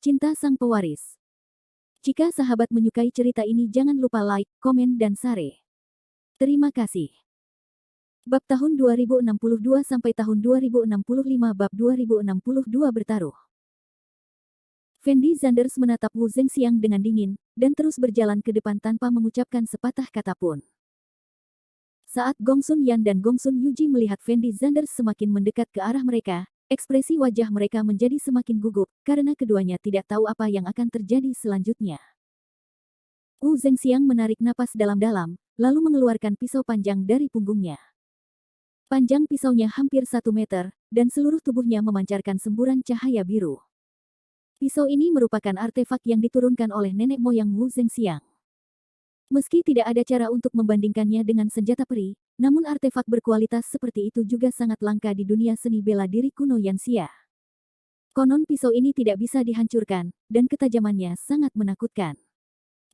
Cinta Sang Pewaris. Jika sahabat menyukai cerita ini jangan lupa like, komen dan share. Terima kasih. Bab tahun 2062 sampai tahun 2065 Bab 2062 bertaruh. Fendi Zanders menatap Wu Zengxiang dengan dingin, dan terus berjalan ke depan tanpa mengucapkan sepatah kata pun. Saat Gong Sun Yan dan Gong Sun Yuji melihat Fendi Zanders semakin mendekat ke arah mereka, ekspresi wajah mereka menjadi semakin gugup, karena keduanya tidak tahu apa yang akan terjadi selanjutnya. Wu Zengxiang menarik napas dalam-dalam, lalu mengeluarkan pisau panjang dari punggungnya. Panjang pisaunya hampir 1 meter, dan seluruh tubuhnya memancarkan semburan cahaya biru. Pisau ini merupakan artefak yang diturunkan oleh nenek moyang Wu Zengxiang. Meski tidak ada cara untuk membandingkannya dengan senjata peri, namun artefak berkualitas seperti itu juga sangat langka di dunia seni bela diri kuno Yanxia. Konon pisau ini tidak bisa dihancurkan, dan ketajamannya sangat menakutkan.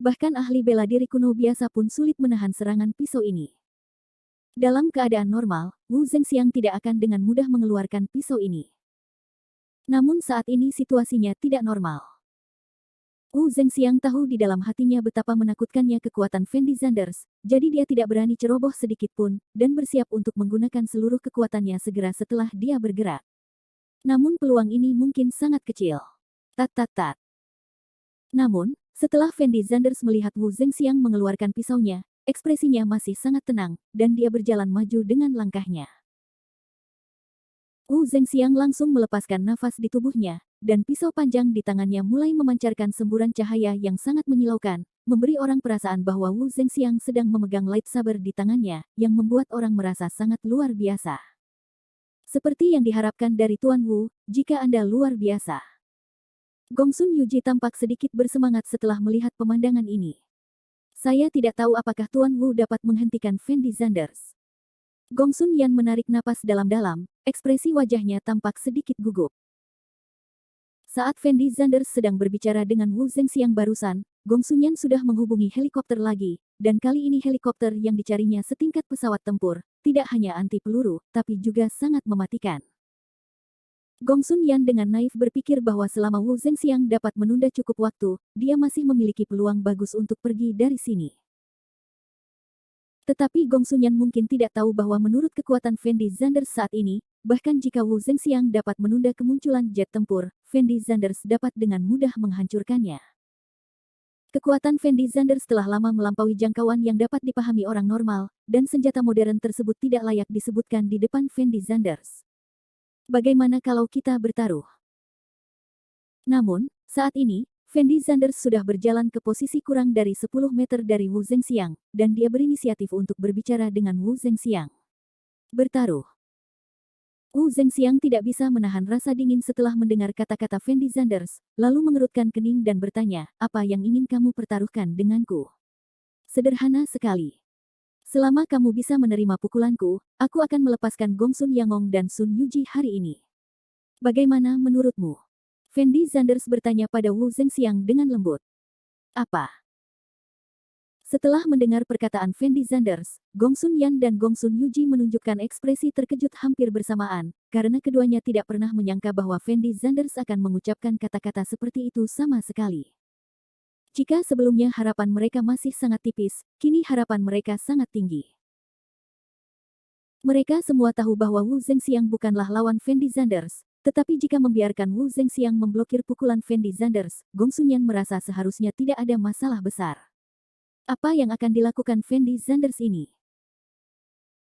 Bahkan ahli bela diri kuno biasa pun sulit menahan serangan pisau ini. Dalam keadaan normal, Wu Zengxiang tidak akan dengan mudah mengeluarkan pisau ini. Namun saat ini situasinya tidak normal. Wu Zengxiang tahu di dalam hatinya betapa menakutkannya kekuatan Fendi Zanders, jadi dia tidak berani ceroboh sedikit pun, dan bersiap untuk menggunakan seluruh kekuatannya segera setelah dia bergerak. Namun peluang ini mungkin sangat kecil. Tat. Namun, setelah Fendi Zanders melihat Wu Zengxiang mengeluarkan pisaunya, ekspresinya masih sangat tenang, dan dia berjalan maju dengan langkahnya. Wu Zengxiang langsung melepaskan nafas di tubuhnya, dan pisau panjang di tangannya mulai memancarkan semburan cahaya yang sangat menyilaukan, memberi orang perasaan bahwa Wu Zengxiang sedang memegang lightsaber di tangannya, yang membuat orang merasa sangat luar biasa. Seperti yang diharapkan dari Tuan Wu, jika Anda luar biasa. Gong Sun Yuji tampak sedikit bersemangat setelah melihat pemandangan ini. Saya tidak tahu apakah Tuan Wu dapat menghentikan Fendi Zanders. Gong Sun Yan menarik napas dalam-dalam, ekspresi wajahnya tampak sedikit gugup. Saat Fendi Zanders sedang berbicara dengan Wu Zengxiang barusan, Gong Sun Yan sudah menghubungi helikopter lagi, dan kali ini helikopter yang dicarinya setingkat pesawat tempur, tidak hanya anti peluru, tapi juga sangat mematikan. Gong Sun Yan dengan naif berpikir bahwa selama Wu Zengxiang dapat menunda cukup waktu, dia masih memiliki peluang bagus untuk pergi dari sini. Tetapi Gong Sun Yan mungkin tidak tahu bahwa menurut kekuatan Fendi Zanders saat ini, bahkan jika Wu Zengxiang dapat menunda kemunculan jet tempur, Fendi Zanders dapat dengan mudah menghancurkannya. Kekuatan Fendi Zanders telah lama melampaui jangkauan yang dapat dipahami orang normal, dan senjata modern tersebut tidak layak disebutkan di depan Fendi Zanders. Bagaimana kalau kita bertaruh? Namun, saat ini, Fendi Zanders sudah berjalan ke posisi kurang dari 10 meter dari Wu Zengxiang, dan dia berinisiatif untuk berbicara dengan Wu Zengxiang. Bertaruh. Wu Zengxiang tidak bisa menahan rasa dingin setelah mendengar kata-kata Fendi Zanders, lalu mengerutkan kening dan bertanya, apa yang ingin kamu pertaruhkan denganku? Sederhana sekali. Selama kamu bisa menerima pukulanku, aku akan melepaskan Gong Sun Yangong dan Sun Yuji hari ini. Bagaimana menurutmu? Fendi Zanders bertanya pada Wu Zengxiang dengan lembut. Apa? Setelah mendengar perkataan Fendi Zanders, Gong Sun Yan dan Gong Sun Yuji menunjukkan ekspresi terkejut hampir bersamaan, karena keduanya tidak pernah menyangka bahwa Fendi Zanders akan mengucapkan kata-kata seperti itu sama sekali. Jika sebelumnya harapan mereka masih sangat tipis, kini harapan mereka sangat tinggi. Mereka semua tahu bahwa Wu Zengxiang bukanlah lawan Fendi Zanders. Tetapi jika membiarkan Wu Zengxiang memblokir pukulan Fendi Zanders, Gong Sun Yan merasa seharusnya tidak ada masalah besar. Apa yang akan dilakukan Fendi Zanders ini?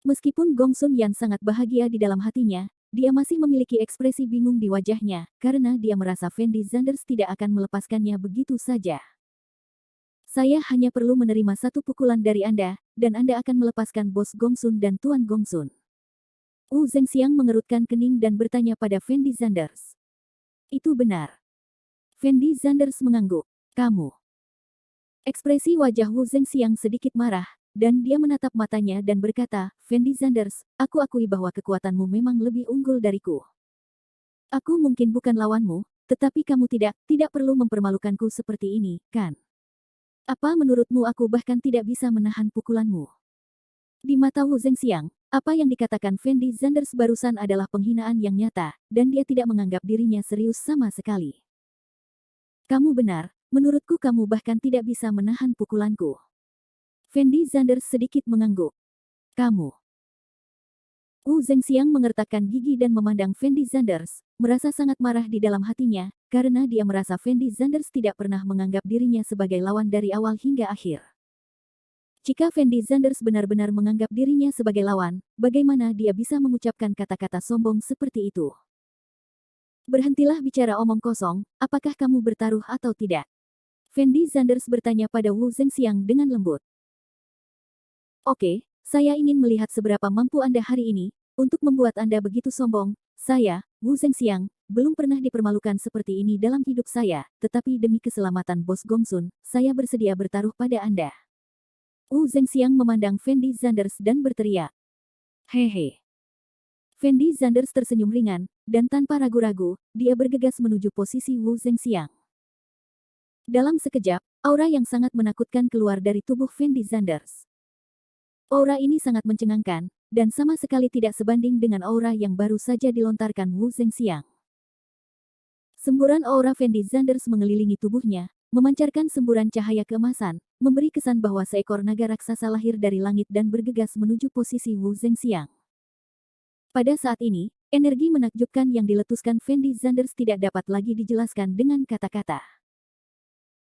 Meskipun Gong Sun Yan sangat bahagia di dalam hatinya, dia masih memiliki ekspresi bingung di wajahnya, karena dia merasa Fendi Zanders tidak akan melepaskannya begitu saja. Saya hanya perlu menerima satu pukulan dari Anda, dan Anda akan melepaskan Bos Gong Sun dan Tuan Gong Sun. Wu Zengxiang mengerutkan kening dan bertanya pada Fendi Zanders. Itu benar. Fendi Zanders mengangguk. Kamu. Ekspresi wajah Wu Zengxiang sedikit marah, dan dia menatap matanya dan berkata, Fendi Zanders, aku akui bahwa kekuatanmu memang lebih unggul dariku. Aku mungkin bukan lawanmu, tetapi kamu tidak perlu mempermalukanku seperti ini, kan? Apa menurutmu aku bahkan tidak bisa menahan pukulanmu? Di mata Wu Zengxiang, apa yang dikatakan Fendi Zanders barusan adalah penghinaan yang nyata, dan dia tidak menganggap dirinya serius sama sekali. Kamu benar, menurutku kamu bahkan tidak bisa menahan pukulanku. Fendi Zanders sedikit mengangguk. Kamu. Wu Zengxiang mengertakkan gigi dan memandang Fendi Zanders, merasa sangat marah di dalam hatinya, karena dia merasa Fendi Zanders tidak pernah menganggap dirinya sebagai lawan dari awal hingga akhir. Jika Fendi Zanders benar-benar menganggap dirinya sebagai lawan, bagaimana dia bisa mengucapkan kata-kata sombong seperti itu? Berhentilah bicara omong kosong, apakah kamu bertaruh atau tidak? Fendi Zanders bertanya pada Wu Zengxiang dengan lembut. Oke, saya ingin melihat seberapa mampu Anda hari ini, untuk membuat Anda begitu sombong. Saya, Wu Zengxiang, belum pernah dipermalukan seperti ini dalam hidup saya, tetapi demi keselamatan Bos Gongsun, saya bersedia bertaruh pada Anda. Wu Zengxiang memandang Fendi Zanders dan berteriak. Hehe. Fendi Zanders tersenyum ringan, dan tanpa ragu-ragu, dia bergegas menuju posisi Wu Zengxiang. Dalam sekejap, aura yang sangat menakutkan keluar dari tubuh Fendi Zanders. Aura ini sangat mencengangkan, dan sama sekali tidak sebanding dengan aura yang baru saja dilontarkan Wu Zengxiang. Semburan aura Fendi Zanders mengelilingi tubuhnya, memancarkan semburan cahaya keemasan, memberi kesan bahwa seekor naga raksasa lahir dari langit dan bergegas menuju posisi Wu Zengxiang. Pada saat ini, energi menakjubkan yang diletuskan Fendi Zanders tidak dapat lagi dijelaskan dengan kata-kata.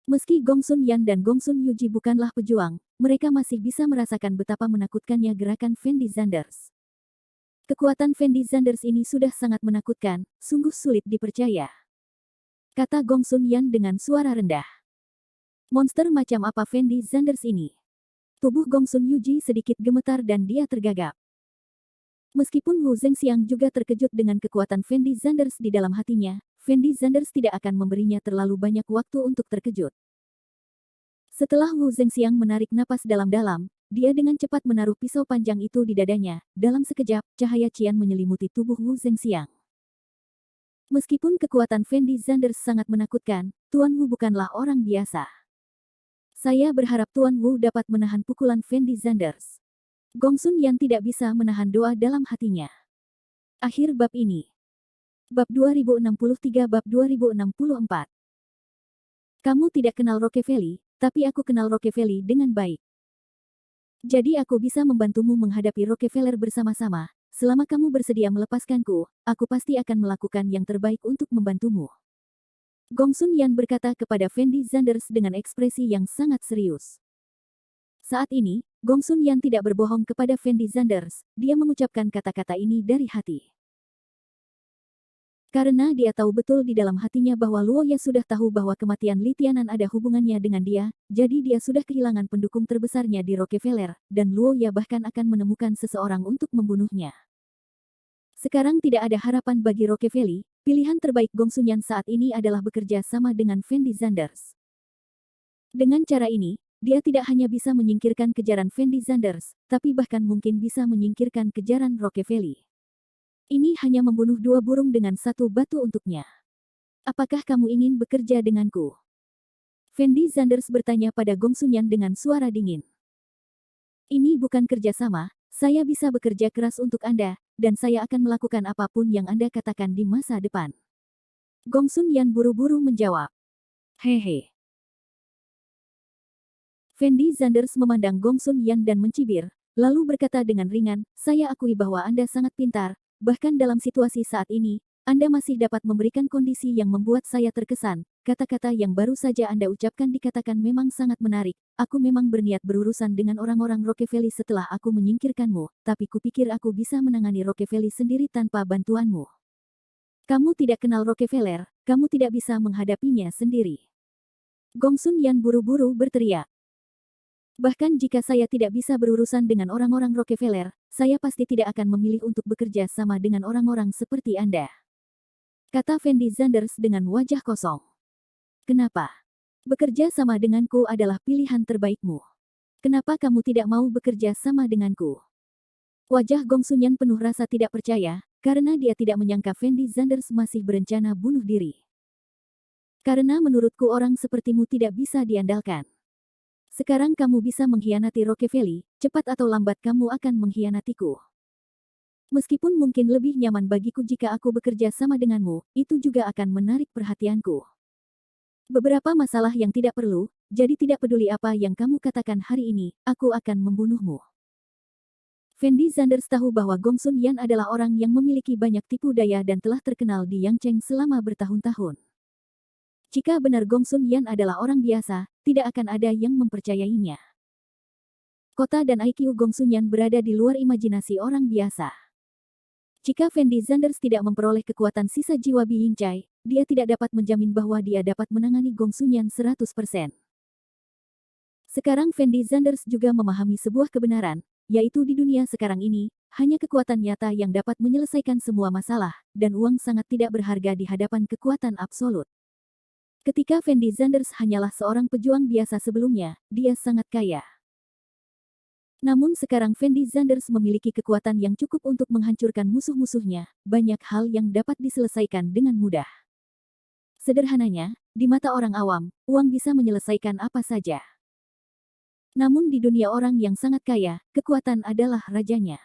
Meski Gongsun Yan dan Gongsun Yuji bukanlah pejuang, mereka masih bisa merasakan betapa menakutkannya gerakan Fendi Zanders. Kekuatan Fendi Zanders ini sudah sangat menakutkan, sungguh sulit dipercaya. Kata Gongsun Yan dengan suara rendah. Monster macam apa Fendi Zanders ini? Tubuh Gongsun Yuji sedikit gemetar dan dia tergagap. Meskipun Wu Zengxiang juga terkejut dengan kekuatan Fendi Zanders di dalam hatinya, Fendi Zanders tidak akan memberinya terlalu banyak waktu untuk terkejut. Setelah Wu Zengxiang menarik napas dalam-dalam, dia dengan cepat menaruh pisau panjang itu di dadanya. Dalam sekejap, cahaya cian menyelimuti tubuh Wu Zengxiang. Meskipun kekuatan Fendi Zanders sangat menakutkan, Tuan Wu bukanlah orang biasa. Saya berharap Tuan Wu dapat menahan pukulan Fendi Zanders. Gongsun Yan tidak bisa menahan doa dalam hatinya. Akhir bab ini. Bab 2063 Bab 2064. Kamu tidak kenal Rockefeller, tapi aku kenal Rockefeller dengan baik. Jadi aku bisa membantumu menghadapi Rockefeller bersama-sama. Selama kamu bersedia melepaskanku, aku pasti akan melakukan yang terbaik untuk membantumu. Gongsun Yan berkata kepada Fendi Zanders dengan ekspresi yang sangat serius. Saat ini, Gongsun Yan tidak berbohong kepada Fendi Zanders, dia mengucapkan kata-kata ini dari hati. Karena dia tahu betul di dalam hatinya bahwa Luoya sudah tahu bahwa kematian Li Tianan ada hubungannya dengan dia, jadi dia sudah kehilangan pendukung terbesarnya di Rockefeller, dan Luoya bahkan akan menemukan seseorang untuk membunuhnya. Sekarang tidak ada harapan bagi Rockefeller, pilihan terbaik Gongsun Yan saat ini adalah bekerja sama dengan Fendi Zanders. Dengan cara ini, dia tidak hanya bisa menyingkirkan kejaran Fendi Zanders, tapi bahkan mungkin bisa menyingkirkan kejaran Rockefeller. Ini hanya membunuh dua burung dengan satu batu untuknya. Apakah kamu ingin bekerja denganku? Fendi Zanders bertanya pada Gongsun Yan dengan suara dingin. Ini bukan kerjasama, saya bisa bekerja keras untuk Anda, dan saya akan melakukan apapun yang Anda katakan di masa depan. Gongsun Yan buru-buru menjawab. Hehe. Fendi Zanders memandang Gongsun Yan dan mencibir, lalu berkata dengan ringan, saya akui bahwa Anda sangat pintar, bahkan dalam situasi saat ini, Anda masih dapat memberikan kondisi yang membuat saya terkesan. Kata-kata yang baru saja Anda ucapkan dikatakan memang sangat menarik. Aku memang berniat berurusan dengan orang-orang Rockefeller setelah aku menyingkirkanmu, tapi kupikir aku bisa menangani Rockefeller sendiri tanpa bantuanmu. Kamu tidak kenal Rockefeller, kamu tidak bisa menghadapinya sendiri. Gongsun Yan buru-buru berteriak. Bahkan jika saya tidak bisa berurusan dengan orang-orang Rockefeller, saya pasti tidak akan memilih untuk bekerja sama dengan orang-orang seperti Anda. Kata Fendi Zanders dengan wajah kosong. Kenapa? Bekerja sama denganku adalah pilihan terbaikmu. Kenapa kamu tidak mau bekerja sama denganku? Wajah Gongsun Yan penuh rasa tidak percaya, karena dia tidak menyangka Fendi Zanders masih berencana bunuh diri. Karena menurutku orang sepertimu tidak bisa diandalkan. Sekarang kamu bisa mengkhianati Rockefeller, cepat atau lambat kamu akan mengkhianatiku. Meskipun mungkin lebih nyaman bagiku jika aku bekerja sama denganmu, itu juga akan menarik perhatianku. Beberapa masalah yang tidak perlu, jadi tidak peduli apa yang kamu katakan hari ini, aku akan membunuhmu. Fendi Zanders tahu bahwa Gong Sun Yan adalah orang yang memiliki banyak tipu daya dan telah terkenal di Yangcheng selama bertahun-tahun. Jika benar Gong Sun Yan adalah orang biasa, tidak akan ada yang mempercayainya. Kota dan IQ Gong Sun Yan berada di luar imajinasi orang biasa. Jika Fendi Zanders tidak memperoleh kekuatan sisa jiwa Bi Yingcai, dia tidak dapat menjamin bahwa dia dapat menangani Gong Sun Yan 100%. Sekarang Fendi Zanders juga memahami sebuah kebenaran, yaitu di dunia sekarang ini, hanya kekuatan nyata yang dapat menyelesaikan semua masalah, dan uang sangat tidak berharga di hadapan kekuatan absolut. Ketika Fendi Zanders hanyalah seorang pejuang biasa sebelumnya, dia sangat kaya. Namun sekarang Fendi Zanders memiliki kekuatan yang cukup untuk menghancurkan musuh-musuhnya, banyak hal yang dapat diselesaikan dengan mudah. Sederhananya, di mata orang awam, uang bisa menyelesaikan apa saja. Namun di dunia orang yang sangat kaya, kekuatan adalah rajanya.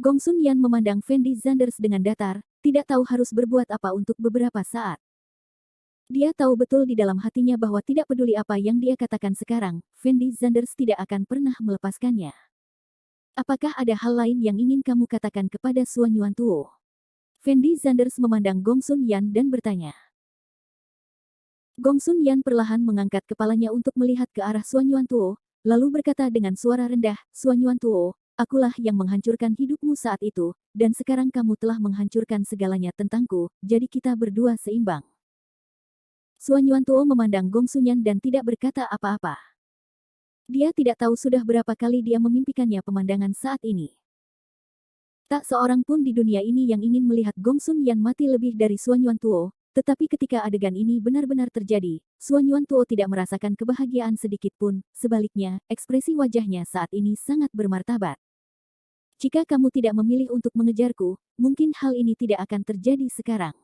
Gong Sun Yan memandang Fendi Zanders dengan datar, tidak tahu harus berbuat apa untuk beberapa saat. Dia tahu betul di dalam hatinya bahwa tidak peduli apa yang dia katakan sekarang, Fendi Zanders tidak akan pernah melepaskannya. Apakah ada hal lain yang ingin kamu katakan kepada Suan Yuantuo? Fendi Zanders memandang Gong Sun Yan dan bertanya. Gong Sun Yan perlahan mengangkat kepalanya untuk melihat ke arah Suan Yuantuo, lalu berkata dengan suara rendah, Suan Yuantuo, akulah yang menghancurkan hidupmu saat itu, dan sekarang kamu telah menghancurkan segalanya tentangku, jadi kita berdua seimbang. Suan Yuantuo memandang Gong Sun Yan dan tidak berkata apa-apa. Dia tidak tahu sudah berapa kali dia memimpikannya pemandangan saat ini. Tak seorang pun di dunia ini yang ingin melihat Gong Sun Yan mati lebih dari Suan Yuantuo, tetapi ketika adegan ini benar-benar terjadi, Suan Yuantuo tidak merasakan kebahagiaan sedikit pun, sebaliknya, ekspresi wajahnya saat ini sangat bermartabat. Jika kamu tidak memilih untuk mengejarku, mungkin hal ini tidak akan terjadi sekarang.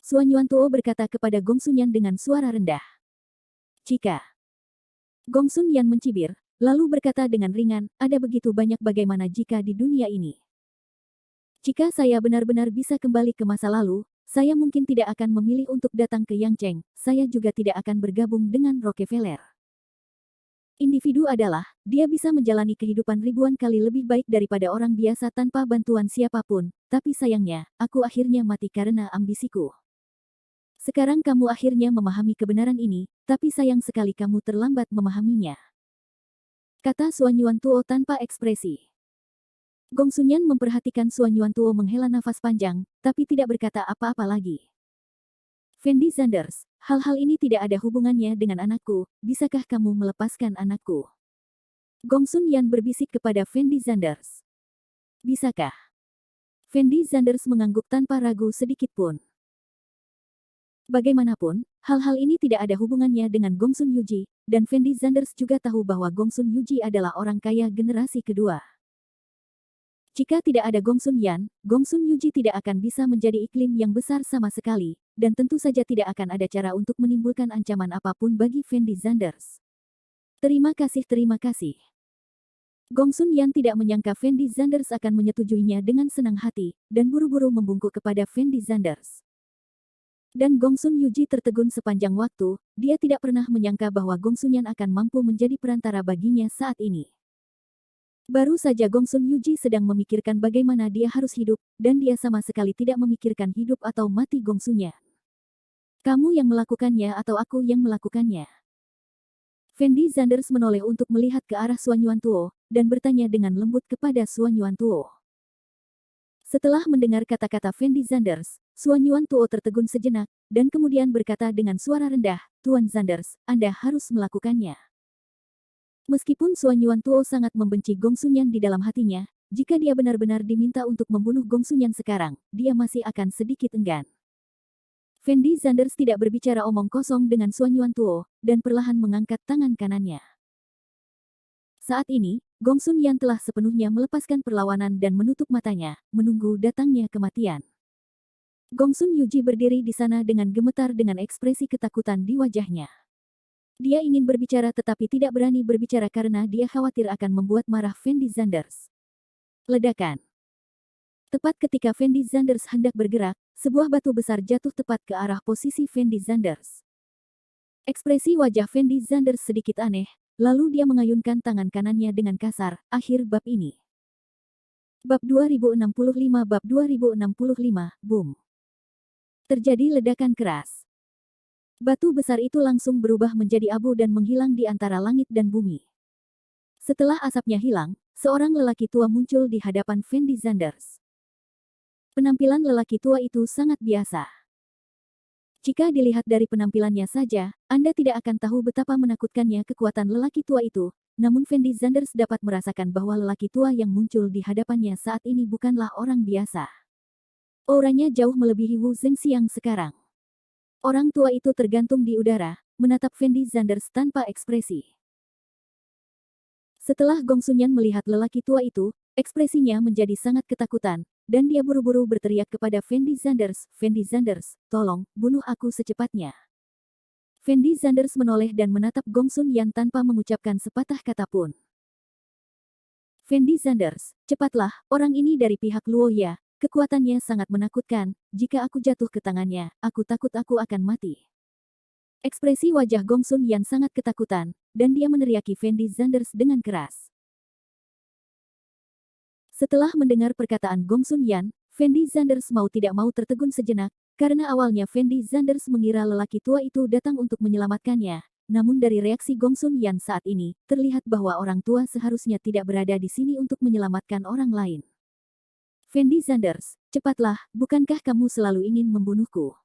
Suan Yuantuo berkata kepada Gong Sun Yan dengan suara rendah. Jika Gong Sun Yan mencibir, lalu berkata dengan ringan, ada begitu banyak bagaimana jika di dunia ini. Jika saya benar-benar bisa kembali ke masa lalu, saya mungkin tidak akan memilih untuk datang ke Yangcheng, saya juga tidak akan bergabung dengan Rockefeller. Individu adalah, dia bisa menjalani kehidupan ribuan kali lebih baik daripada orang biasa tanpa bantuan siapapun, tapi sayangnya, aku akhirnya mati karena ambisiku. Sekarang kamu akhirnya memahami kebenaran ini, tapi sayang sekali kamu terlambat memahaminya. Kata Suan Yuantuo tanpa ekspresi. Gong Sun Yan memperhatikan Suan Yuantuo menghela nafas panjang, tapi tidak berkata apa-apa lagi. Fendi Zanders, hal-hal ini tidak ada hubungannya dengan anakku, bisakah kamu melepaskan anakku? Gong Sun Yan berbisik kepada Fendi Zanders. Bisakah? Fendi Zanders mengangguk tanpa ragu sedikit pun. Bagaimanapun, hal-hal ini tidak ada hubungannya dengan Gong Sun Yuji, dan Fendi Zanders juga tahu bahwa Gong Sun Yuji adalah orang kaya generasi kedua. Jika tidak ada Gong Sun Yan, Gong Sun Yuji tidak akan bisa menjadi iklim yang besar sama sekali, dan tentu saja tidak akan ada cara untuk menimbulkan ancaman apapun bagi Fendi Zanders. Terima kasih, terima kasih. Gong Sun Yan tidak menyangka Fendi Zanders akan menyetujuinya dengan senang hati, dan buru-buru membungkuk kepada Fendi Zanders. Dan Gong Sun Yuji tertegun sepanjang waktu, dia tidak pernah menyangka bahwa Gong Sun Yan akan mampu menjadi perantara baginya saat ini. Baru saja Gong Sun Yuji sedang memikirkan bagaimana dia harus hidup, dan dia sama sekali tidak memikirkan hidup atau mati Gong Sun Yan. Kamu yang melakukannya atau aku yang melakukannya? Fendi Zanders menoleh untuk melihat ke arah Suan Yuantuo, dan bertanya dengan lembut kepada Suan Yuantuo. Setelah mendengar kata-kata Fendi Zanders, Suan Yuantuo tertegun sejenak, dan kemudian berkata dengan suara rendah, Tuan Zanders, Anda harus melakukannya. Meskipun Suan Yuantuo sangat membenci Gong Sun Yan di dalam hatinya, jika dia benar-benar diminta untuk membunuh Gong Sun Yan sekarang, dia masih akan sedikit enggan. Fendi Zanders tidak berbicara omong kosong dengan Suan Yuantuo, dan perlahan mengangkat tangan kanannya. Saat ini, Gong Sun Yan telah sepenuhnya melepaskan perlawanan dan menutup matanya, menunggu datangnya kematian. Gong Sun Yuji berdiri di sana dengan gemetar dengan ekspresi ketakutan di wajahnya. Dia ingin berbicara tetapi tidak berani berbicara karena dia khawatir akan membuat marah Fendi Zanders. Ledakan. Tepat ketika Fendi Zanders hendak bergerak, sebuah batu besar jatuh tepat ke arah posisi Fendi Zanders. Ekspresi wajah Fendi Zanders sedikit aneh, lalu dia mengayunkan tangan kanannya dengan kasar. Akhir bab ini. Bab 2065 Bab 2065, boom. Terjadi ledakan keras. Batu besar itu langsung berubah menjadi abu dan menghilang di antara langit dan bumi. Setelah asapnya hilang, seorang lelaki tua muncul di hadapan Fendi Zanders. Penampilan lelaki tua itu sangat biasa. Jika dilihat dari penampilannya saja, Anda tidak akan tahu betapa menakutkannya kekuatan lelaki tua itu. Namun Fendi Zanders dapat merasakan bahwa lelaki tua yang muncul di hadapannya saat ini bukanlah orang biasa. Auranya jauh melebihi Wu Zengxiang sekarang. Orang tua itu tergantung di udara, menatap Fendi Zanders tanpa ekspresi. Setelah Gong Xunyan melihat lelaki tua itu, ekspresinya menjadi sangat ketakutan, dan dia buru-buru berteriak kepada Fendi Zanders, "Fendi Zanders, tolong, bunuh aku secepatnya." Fendi Zanders menoleh dan menatap Gong Xunyan tanpa mengucapkan sepatah kata pun. "Fendi Zanders, cepatlah, orang ini dari pihak Luoya, kekuatannya sangat menakutkan, jika aku jatuh ke tangannya, aku takut aku akan mati." Ekspresi wajah Gong Xunyan sangat ketakutan, dan dia meneriaki Fendi Zanders dengan keras. Setelah mendengar perkataan Gong Xunyan, Fendi Zanders mau tidak mau tertegun sejenak, karena awalnya Fendi Zanders mengira lelaki tua itu datang untuk menyelamatkannya. Namun dari reaksi Gong Xunyan saat ini, terlihat bahwa orang tua seharusnya tidak berada di sini untuk menyelamatkan orang lain. "Fendi Zanders, cepatlah, bukankah kamu selalu ingin membunuhku?"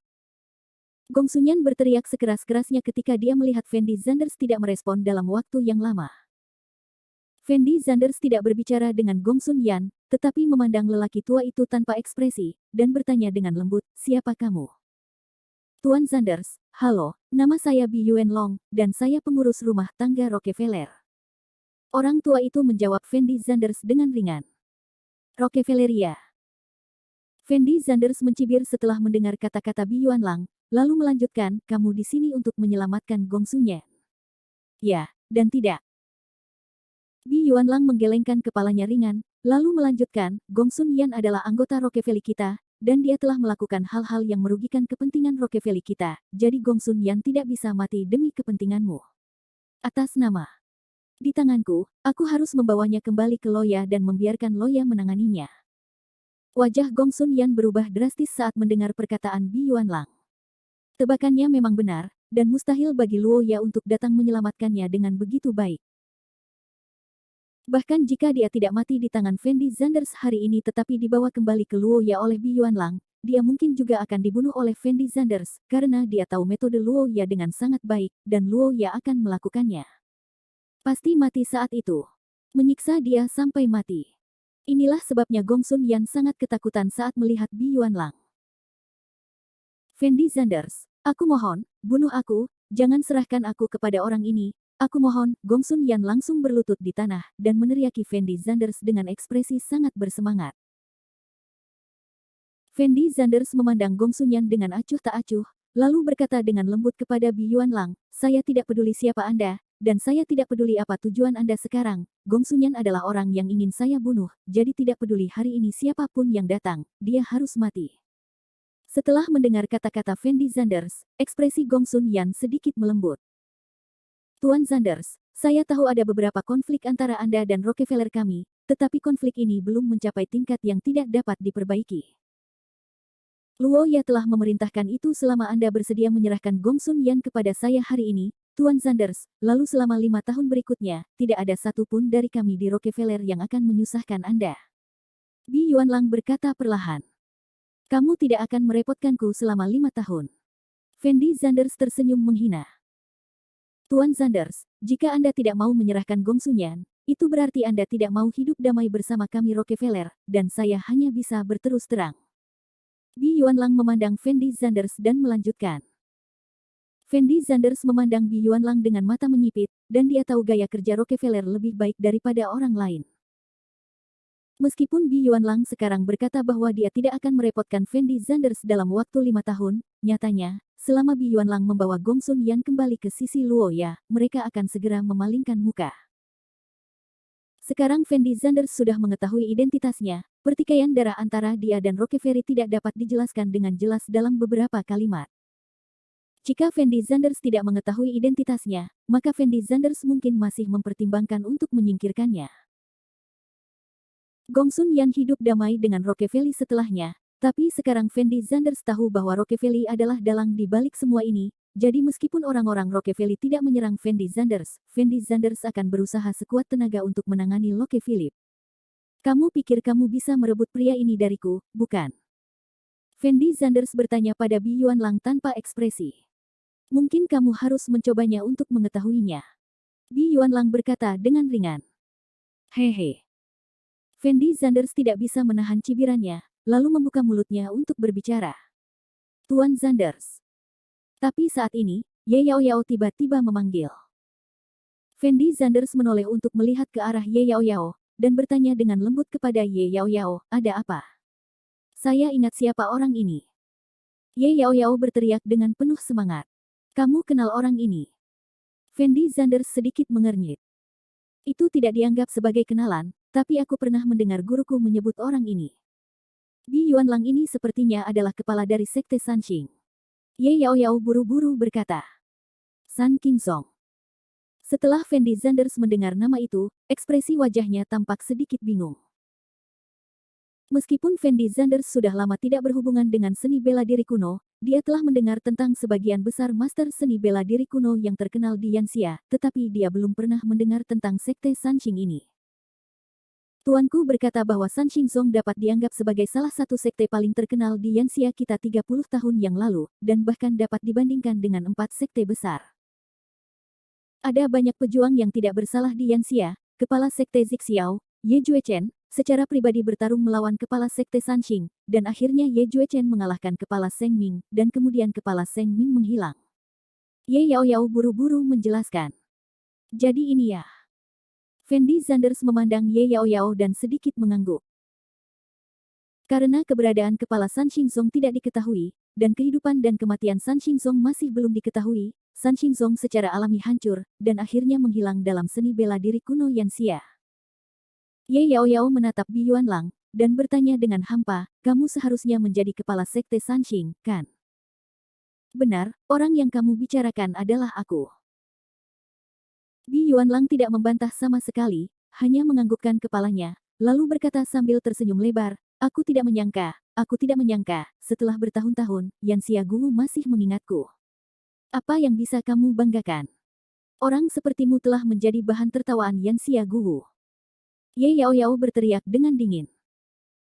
Gong Xunyan berteriak sekeras-kerasnya ketika dia melihat Fendi Zanders tidak merespon dalam waktu yang lama. Fendi Zanders tidak berbicara dengan Gong Xunyan, tetapi memandang lelaki tua itu tanpa ekspresi, dan bertanya dengan lembut, "Siapa kamu?" "Tuan Zanders, halo, nama saya Bi Yuanlong, dan saya pengurus rumah tangga Rockefeller." Orang tua itu menjawab Fendi Zanders dengan ringan. "Rockefelleria." Fendi Zanders mencibir setelah mendengar kata-kata Bi Yuanlang, lalu melanjutkan, "Kamu di sini untuk menyelamatkan Gong Xunyan?" "Ya, dan tidak." Bi Yuanlang menggelengkan kepalanya ringan, lalu melanjutkan, "Gong Xunyan adalah anggota Rockefeller kita, dan dia telah melakukan hal-hal yang merugikan kepentingan Rockefeller kita, jadi Gong Xunyan tidak bisa mati demi kepentinganmu. Atas nama di tanganku, aku harus membawanya kembali ke Loya dan membiarkan Loya menanganinya." Wajah Gong Xunyan berubah drastis saat mendengar perkataan Bi Yuanlang. Tebakannya memang benar, dan mustahil bagi Luoya untuk datang menyelamatkannya dengan begitu baik. Bahkan jika dia tidak mati di tangan Fendi Zanders hari ini tetapi dibawa kembali ke Luoya oleh Bi Yuanlang, dia mungkin juga akan dibunuh oleh Fendi Zanders, karena dia tahu metode Luoya dengan sangat baik, dan Luoya akan melakukannya. Pasti mati saat itu. Menyiksa dia sampai mati. Inilah sebabnya Gong Xunyan sangat ketakutan saat melihat Bi Yuanlang. "Fendi Zanders, aku mohon, bunuh aku, jangan serahkan aku kepada orang ini, aku mohon." Gong Xunyan langsung berlutut di tanah, dan meneriaki Fendi Zanders dengan ekspresi sangat bersemangat. Fendi Zanders memandang Gong Xunyan dengan acuh tak acuh, lalu berkata dengan lembut kepada Bi Yuanlang, "Saya tidak peduli siapa Anda, dan saya tidak peduli apa tujuan Anda sekarang. Gong Xunyan adalah orang yang ingin saya bunuh, jadi tidak peduli hari ini siapapun yang datang, dia harus mati." Setelah mendengar kata-kata Fendi Zanders, ekspresi Gong Xunyan sedikit melembut. "Tuan Zanders, saya tahu ada beberapa konflik antara Anda dan Rockefeller kami, tetapi konflik ini belum mencapai tingkat yang tidak dapat diperbaiki. Luoya telah memerintahkan itu selama Anda bersedia menyerahkan Gong Xunyan kepada saya hari ini, Tuan Zanders, lalu selama 5 tahun berikutnya, tidak ada satupun dari kami di Rockefeller yang akan menyusahkan Anda." Bi Yuanlang berkata perlahan. "Kamu tidak akan merepotkanku selama 5 tahun." Fendi Zanders tersenyum menghina. "Tuan Zanders, jika Anda tidak mau menyerahkan Gong Xunyan, itu berarti Anda tidak mau hidup damai bersama kami Rockefeller, dan saya hanya bisa berterus terang." Bi Yuanlang memandang Fendi Zanders dan melanjutkan. Fendi Zanders memandang Bi Yuanlang dengan mata menyipit, dan dia tahu gaya kerja Rockefeller lebih baik daripada orang lain. Meskipun Bi Yuanlang sekarang berkata bahwa dia tidak akan merepotkan Fendi Zanders dalam waktu 5 tahun, nyatanya, selama Bi Yuanlang membawa Gong Xunyan kembali ke sisi Luoya, mereka akan segera memalingkan muka. Sekarang Fendi Zanders sudah mengetahui identitasnya, pertikaian darah antara dia dan Rockefeller tidak dapat dijelaskan dengan jelas dalam beberapa kalimat. Jika Fendi Zanders tidak mengetahui identitasnya, maka Fendi Zanders mungkin masih mempertimbangkan untuk menyingkirkannya. Gong Sun Yan hidup damai dengan Rockefeller setelahnya, tapi sekarang Fendi Zanders tahu bahwa Rockefeller adalah dalang di balik semua ini, jadi meskipun orang-orang Rockefeller tidak menyerang Fendi Zanders akan berusaha sekuat tenaga untuk menangani Rockefeller. Kamu pikir kamu bisa merebut pria ini dariku, bukan? Fendi Zanders bertanya pada Bi Yuanlang tanpa ekspresi. Mungkin kamu harus mencobanya untuk mengetahuinya. Bi Yuanlang berkata dengan ringan. Hehe. Fendi Zanders tidak bisa menahan cibirannya, lalu membuka mulutnya untuk berbicara. Tuan Zanders. Tapi saat ini, Ye Yao Yao tiba-tiba memanggil. Fendi Zanders menoleh untuk melihat ke arah Ye Yao Yao, dan bertanya dengan lembut kepada Ye Yao Yao, ada apa? Saya ingat siapa orang ini. Ye Yao Yao berteriak dengan penuh semangat. Kamu kenal orang ini? Fendi Zanders sedikit mengernyit. Itu tidak dianggap sebagai kenalan, tapi aku pernah mendengar guruku menyebut orang ini. Bi Yuanlang ini sepertinya adalah kepala dari Sekte Sanqing. Ye Yao Yao buru-buru berkata. San Qingsong. Setelah Fendi Zanders mendengar nama itu, ekspresi wajahnya tampak sedikit bingung. Meskipun Fendi Zanders sudah lama tidak berhubungan dengan seni bela diri kuno, dia telah mendengar tentang sebagian besar master seni bela diri kuno yang terkenal di Yanxia, tetapi dia belum pernah mendengar tentang Sekte Sanqing ini. Tuanku berkata bahwa San Qingsong dapat dianggap sebagai salah satu sekte paling terkenal di Yanxia kita 30 tahun yang lalu, dan bahkan dapat dibandingkan dengan 4 sekte besar. Ada banyak pejuang yang tidak bersalah di Yanxia, kepala sekte Zixiao, Ye Juechen, secara pribadi bertarung melawan kepala sekte Sanqing, dan akhirnya Ye Juechen mengalahkan kepala Seng Ming, dan kemudian kepala Seng Ming menghilang. Ye Yao Yao buru-buru menjelaskan. Jadi ini ya. Fendi Zanders memandang Ye Yao Yao dan sedikit mengangguk. Karena keberadaan kepala San Qingsong tidak diketahui, dan kehidupan dan kematian San Qingsong masih belum diketahui, San Qingsong secara alami hancur, dan akhirnya menghilang dalam seni bela diri kuno Yanxia. Ye Yao Yao menatap Bi Yuanlang, dan bertanya dengan hampa, kamu seharusnya menjadi kepala sekte Sanqing, kan? Benar, orang yang kamu bicarakan adalah aku. Bi Yuanlang tidak membantah sama sekali, hanya menganggukkan kepalanya, lalu berkata sambil tersenyum lebar, aku tidak menyangka, setelah bertahun-tahun, Yanxia Guru masih mengingatku. Apa yang bisa kamu banggakan? Orang sepertimu telah menjadi bahan tertawaan Yanxia Guru. Ye Yao Yao berteriak dengan dingin.